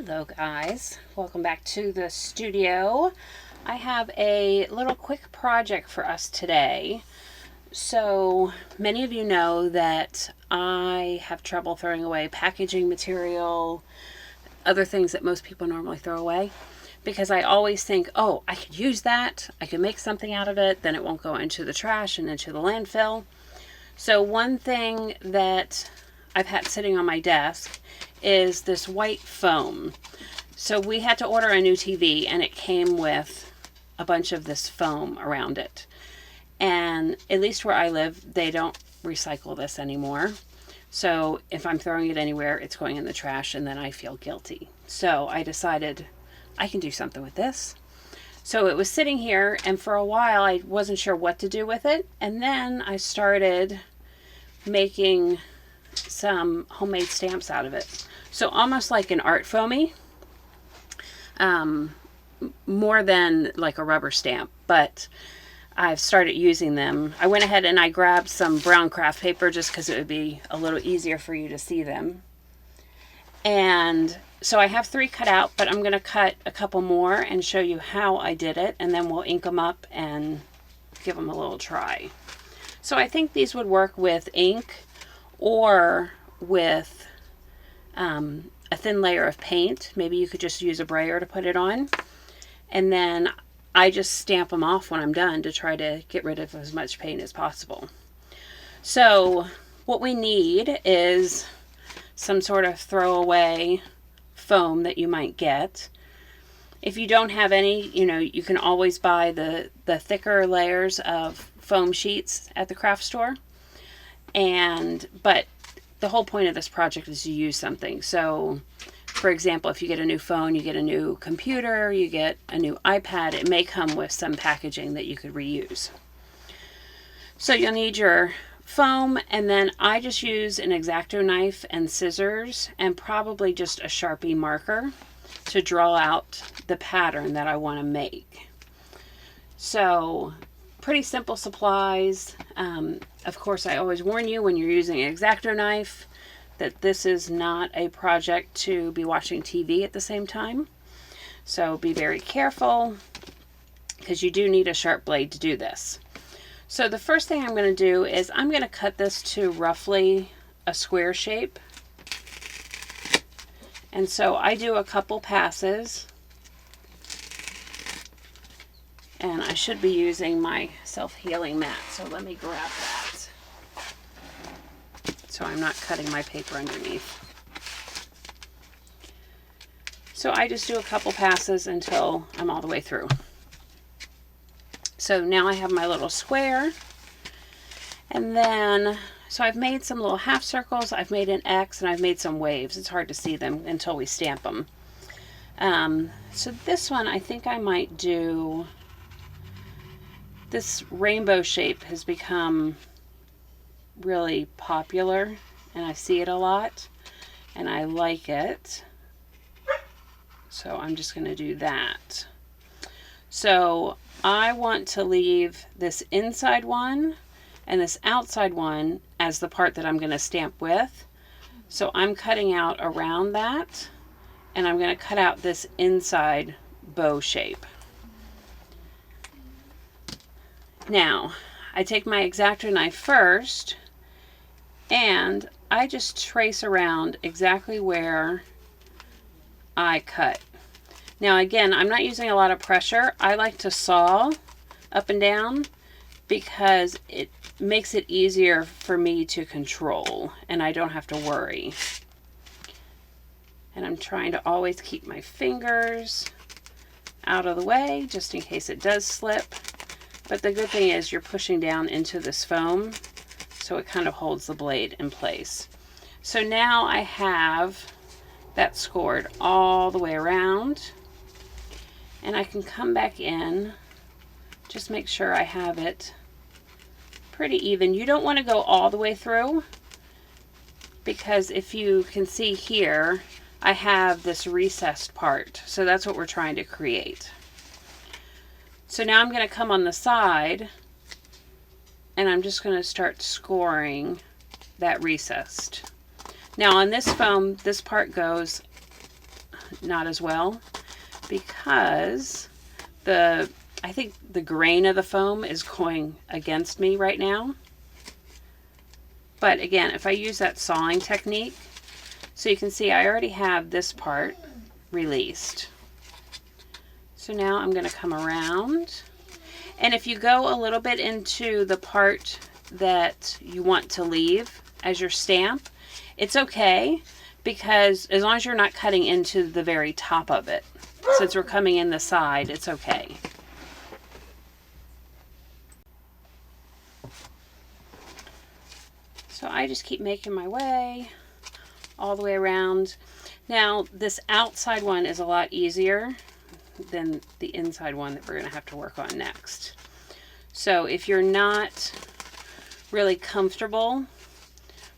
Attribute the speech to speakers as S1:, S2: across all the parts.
S1: Hello guys, welcome back to the studio. I have a little quick project for us today. So many of you know that I have trouble throwing away packaging material, other things that most people normally throw away, because I always think, oh, I could use that, I could make something out of it, then it won't go into the trash and into the landfill. So one thing that I've had sitting on my desk is this white foam. So we had to order a new TV and it came with a bunch of this foam around it. And at least where I live, they don't recycle this anymore. So if I'm throwing it anywhere, it's going in the trash and then I feel guilty. So I decided I can do something with this. So it was sitting here, and for a while I wasn't sure what to do with it. And then I started making some homemade stamps out of it. So almost like an art foamy, more than like a rubber stamp, but I've started using them. I went ahead and I grabbed some brown craft paper just because it would be a little easier for you to see them. And so I have 3 cut out, but I'm going to cut a couple more and show you how I did it, and then we'll ink them up and give them a little try. So I think these would work with ink or with a thin layer of paint. Maybe you could just use a brayer to put it on. And then I just stamp them off when I'm done to try to get rid of as much paint as possible. So what we need is some sort of throwaway foam that you might get. If you don't have any, you can always buy the thicker layers of foam sheets at the craft store. But the whole point of this project is to use something. So, for example, if you get a new phone, you get a new computer, you get a new iPad, it may come with some packaging that you could reuse. So you'll need your foam, and then I just use an X-Acto knife and scissors and probably just a Sharpie marker to draw out the pattern that I want to make. So pretty simple supplies. Of course, I always warn you when you're using an X-Acto knife that this is not a project to be watching TV at the same time. So be very careful, because you do need a sharp blade to do this. So the first thing I'm going to do is I'm going to cut this to roughly a square shape. And so I do a couple passes. And I should be using my self-healing mat, so let me grab that, so I'm not cutting my paper underneath. So I just do a couple passes until I'm all the way through. So now I have my little square, and then, so I've made some little half circles, I've made an X, and I've made some waves. It's hard to see them until we stamp them. So this one, I think I might do... This rainbow shape has become really popular, and I see it a lot, and I like it. So I'm just going to do that. So I want to leave this inside one and this outside one as the part that I'm going to stamp with. So I'm cutting out around that, and I'm going to cut out this inside bow shape. Now, I take my X-Acto knife first, and I just trace around exactly where I cut. Now again, I'm not using a lot of pressure. I like to saw up and down because it makes it easier for me to control, and I don't have to worry. And I'm trying to always keep my fingers out of the way just in case it does slip. But the good thing is you're pushing down into this foam, so it kind of holds the blade in place. So now I have that scored all the way around, and I can come back in, just make sure I have it pretty even. You don't want to go all the way through, because if you can see here, I have this recessed part, so that's what we're trying to create. So now I'm going to come on the side, and I'm just going to start scoring that recessed. Now on this foam, this part goes not as well because I think the grain of the foam is going against me right now. But again, if I use that sawing technique, so you can see I already have this part released. So now I'm going to come around, and if you go a little bit into the part that you want to leave as your stamp, it's okay, because as long as you're not cutting into the very top of it, since we're coming in the side, it's okay. So I just keep making my way all the way around. Now this outside one is a lot easier than the inside one that we're going to have to work on next. So if you're not really comfortable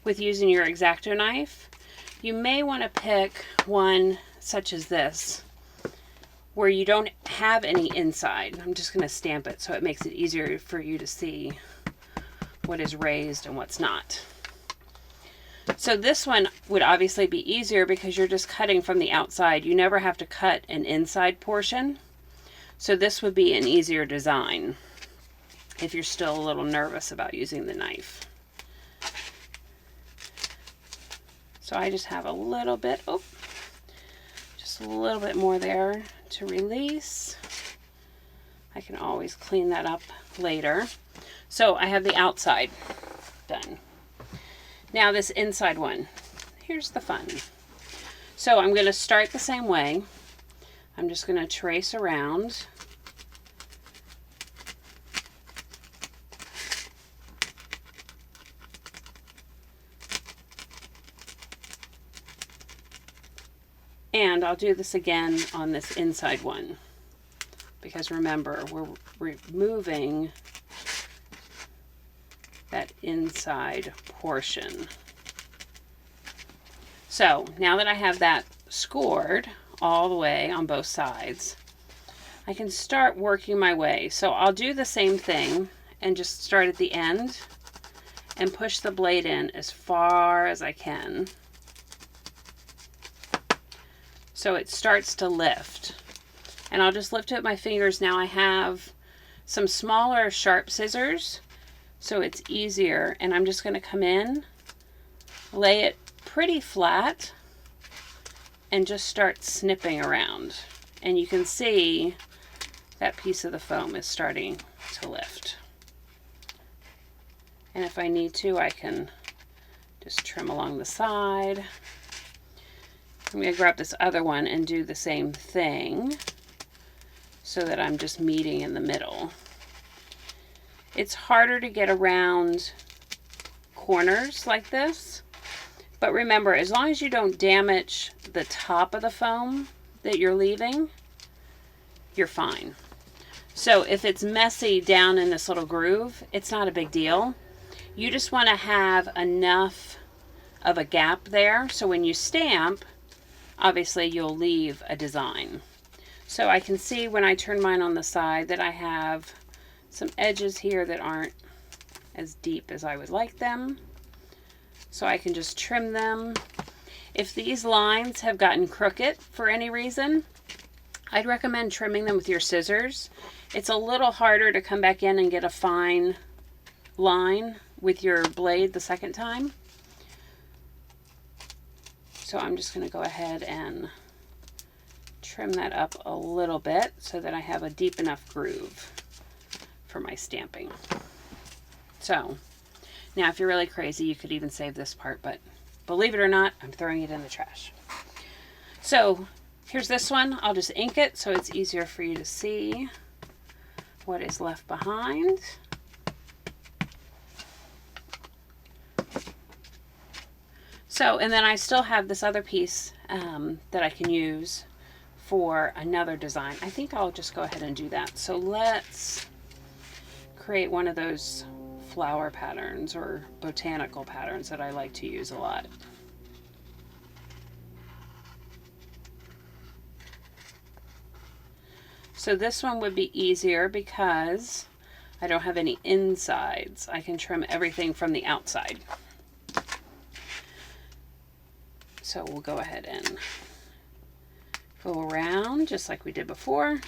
S1: with using your X-Acto knife, you may want to pick one such as this, where you don't have any inside. I'm just going to stamp it so it makes it easier for you to see what is raised and what's not. So this one would obviously be easier because you're just cutting from the outside. You never have to cut an inside portion. So this would be an easier design if you're still a little nervous about using the knife. So I just have a little bit, just a little bit more there to release. I can always clean that up later. So I have the outside done. Now this inside one, here's the fun. So I'm going to start the same way. I'm just going to trace around. And I'll do this again on this inside one, because remember, we're removing that inside portion. So now that I have that scored all the way on both sides, I can start working my way. So I'll do the same thing and just start at the end and push the blade in as far as I can, so it starts to lift. And I'll just lift it with my fingers. Now I have some smaller sharp scissors, so it's easier, and I'm just going to come in, lay it pretty flat, and just start snipping around. And you can see that piece of the foam is starting to lift. And if I need to, I can just trim along the side. I'm going to grab this other one and do the same thing so that I'm just meeting in the middle. It's harder to get around corners like this, but remember, as long as you don't damage the top of the foam that you're leaving, you're fine. So if it's messy down in this little groove, it's not a big deal. You just want to have enough of a gap there, so when you stamp, obviously you'll leave a design. So I can see when I turn mine on the side that I have some edges here that aren't as deep as I would like them. So I can just trim them. If these lines have gotten crooked for any reason, I'd recommend trimming them with your scissors. It's a little harder to come back in and get a fine line with your blade the second time. So I'm just going to go ahead and trim that up a little bit so that I have a deep enough groove for my stamping. So now if you're really crazy, you could even save this part, but believe it or not, I'm throwing it in the trash. So here's this one. I'll just ink it so it's easier for you to see what is left behind. So, and then I still have this other piece that I can use for another design. I think I'll just go ahead and do that. So let's create one of those flower patterns or botanical patterns that I like to use a lot. So this one would be easier because I don't have any insides. I can trim everything from the outside. So we'll go ahead and Go around just like we did before.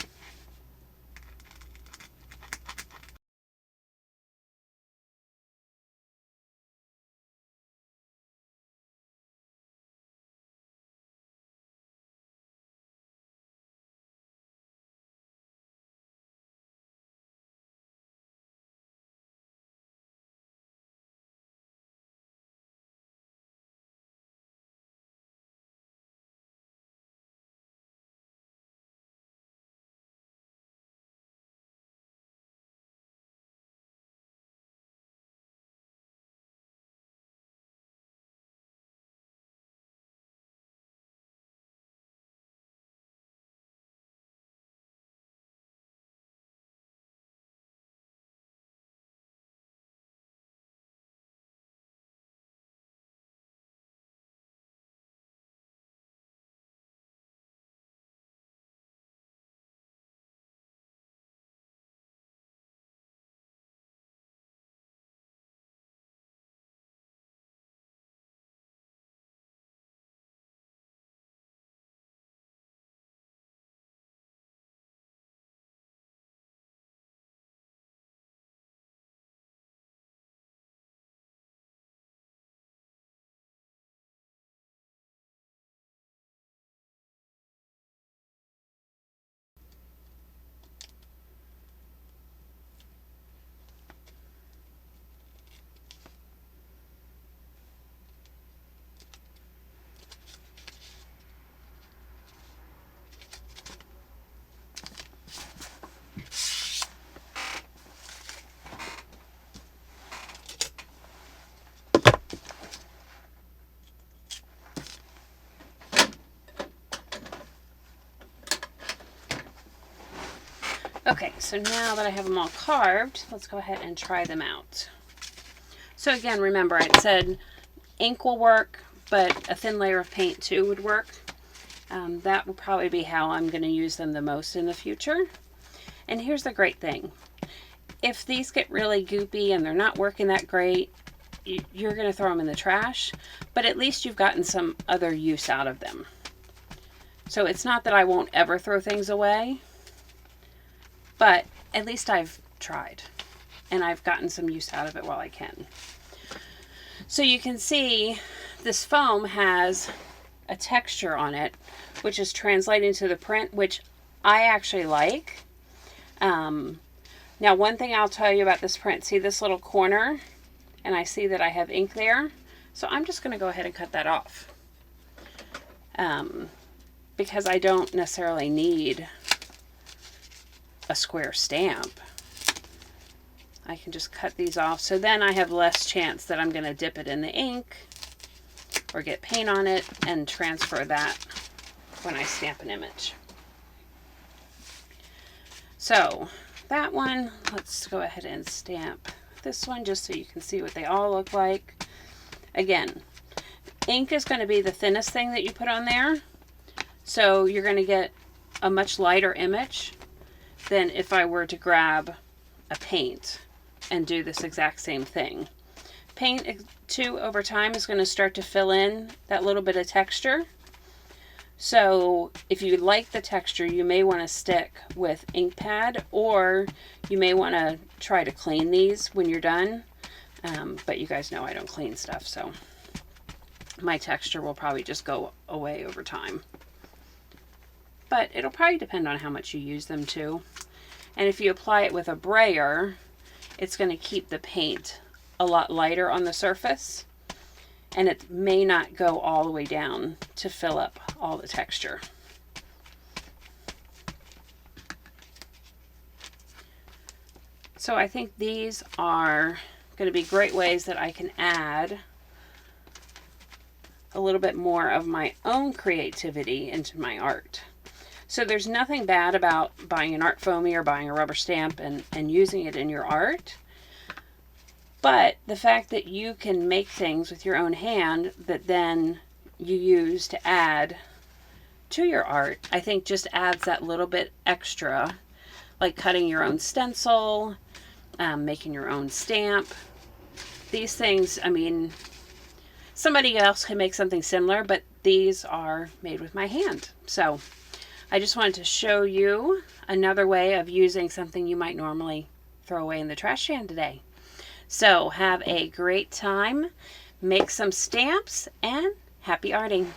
S1: Okay, so now that I have them all carved, let's go ahead and try them out. So again, remember I said ink will work, but a thin layer of paint too would work. That will probably be how I'm going to use them the most in the future. And here's the great thing. If these get really goopy and they're not working that great, you're going to throw them in the trash, but at least you've gotten some other use out of them. So it's not that I won't ever throw things away, but at least I've tried and I've gotten some use out of it while I can. So you can see this foam has a texture on it, which is translating to the print, which I actually like. Now, one thing I'll tell you about this print, see this little corner, and I see that I have ink there. So I'm just going to go ahead and cut that off. Because I don't necessarily need a square stamp. I can just cut these off, so then I have less chance that I'm going to dip it in the ink or get paint on it and transfer that when I stamp an image. So that one, let's go ahead and stamp this one just so you can see what they all look like. Again, ink is going to be the thinnest thing that you put on there, so you're going to get a much lighter image than if I were to grab a paint and do this exact same thing. Paint too over time is going to start to fill in that little bit of texture. So if you like the texture, you may want to stick with ink pad, or you may want to try to clean these when you're done. But you guys know I don't clean stuff, so my texture will probably just go away over time. But it'll probably depend on how much you use them too. And if you apply it with a brayer, it's going to keep the paint a lot lighter on the surface, and it may not go all the way down to fill up all the texture. So I think these are going to be great ways that I can add a little bit more of my own creativity into my art. So there's nothing bad about buying an art foamy or buying a rubber stamp and using it in your art. But the fact that you can make things with your own hand that then you use to add to your art, I think just adds that little bit extra, like cutting your own stencil, making your own stamp. These things, I mean, somebody else can make something similar, but these are made with my hand. So I just wanted to show you another way of using something you might normally throw away in the trash can today. So have a great time, make some stamps, and happy arting.